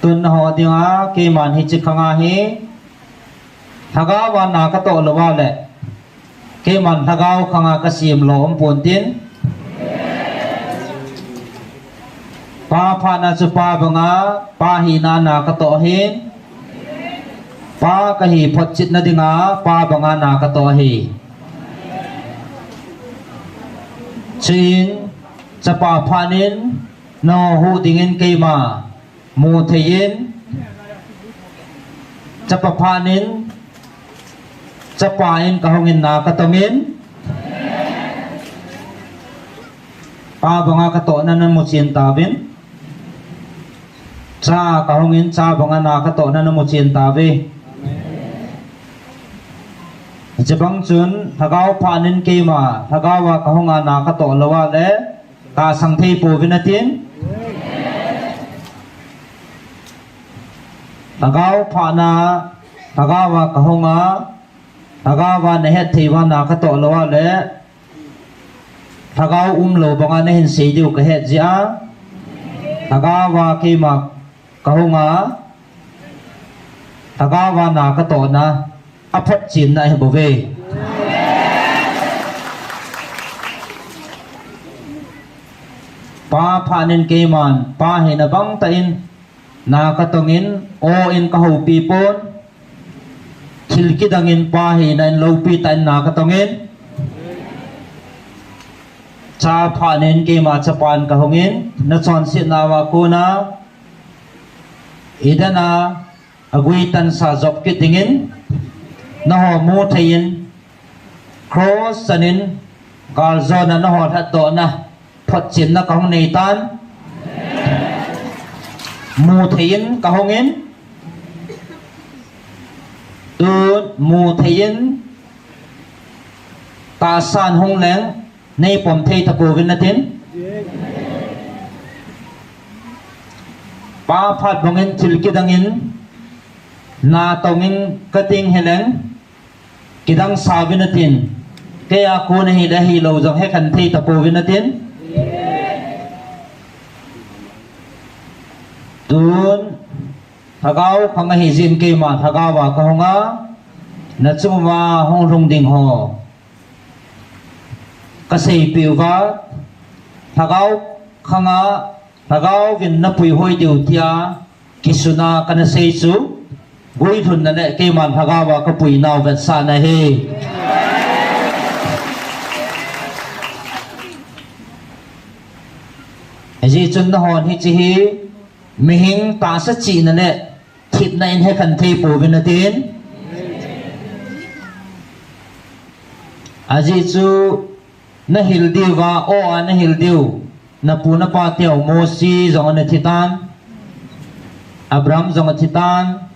tun ho dinga ke man hi chikhanga hi thaga wa na ka to lowa le ke man thagau khanga ka sim lo om pon tin pa pha na chu pa banga pa hi na ka to hin pa ka hi phot chit na dinga pa banga na ka to hi chin chapa phanin no hu dingin ke ma mu thein chapa phanin chapa in ka hongin na ka tongin pa banga ka to na mu chin ta bin cha ka hongin cha banga na ka to na mu chin ta ve jabang chun thagau phanin ke ma thagawa ka honga na ka to lawa le ka sang thei po vinatin thagau phana thagawa ka honga thagawa ne het thei wa na ka to lawa le thagau lo banga ne hin sei diu ka het ja thagawa ke ma ka honga thagawa na ka to na aphat chin na bo ve pa phanin ke man pa he na bang ta in na ka tongin o in ka ho pi pon thil ki dangin pa he na lo pi tan na ka tongin cha phanin ke ma chapan ka hongin na chon si na wa ko na idana agui tan sa job ki tingin na ho mu thain cross sanin gal zona na ho that to na phot chin na kong nei tan mu thain ka hongin tu mu thain ta san hong leng nei pom thei ta ko vin na tin pa phat bongin thil ki dangin na tongin kating heleng kidang savinatin kaya ko na hila hilaw jang he kan thei ta po vinatin tun thagau khanga hi jin ke ma thagawa ka honga na chuma hong rung ding ho ka sei piu wa thagau khanga thagau vin na pui hoi diu tia kisuna kana sei chu gui thun na le ke man thagawa ka pui naw vet sa na he aji chun na hon hi chi hi mihing ta sa chi na le thit na in he kan thei po vin na tin aji chu na hil diu wa o na hil diu na pu na pa tiao mosi zong na thitan Abraham zong thitan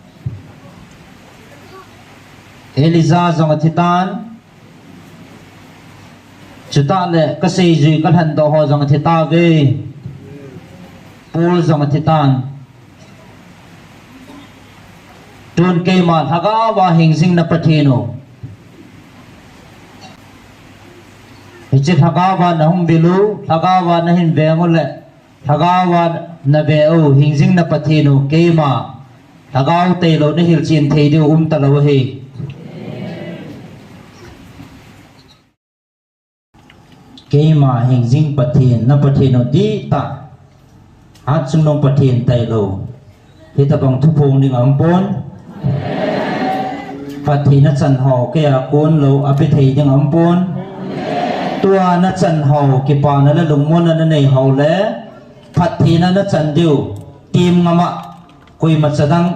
Eliza zong thitan chuta le ka sei ji ka han do ho zong thita ve Paul zong thitan tun ke ma thaga wa hing sing na pathino hichi thaga wa na hum bilu thaga wa na hin ve ngol thaga wa na ve o hing sing na pathino ke ma thaga te lo na hil chin thei de ta lo he ke ma hing sing pathin na pathino di ta at sumnong pathin tai lo hi ta bang thu phung ning am pon pathina chan ho ke a kon lo api thei ding am pon tua na chan ho ki pa na la lung mon na nei ho le pathina na chan diu tim ngama koi ma chadang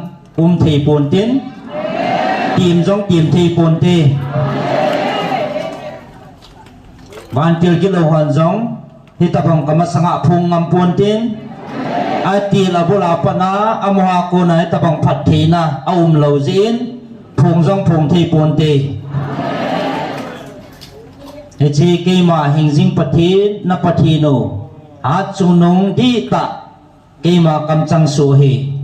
thei pon tin tim jong tim thei pon te van til ki lo han jong hi ta bang kama sanga phung ngam pon tin ati la bola pana amwa ko na ta bang pathina lo zin phung jong phung thei pon te he chi ke ma hing jing pathi na pathino a chunong di ta ke ma kam chang so he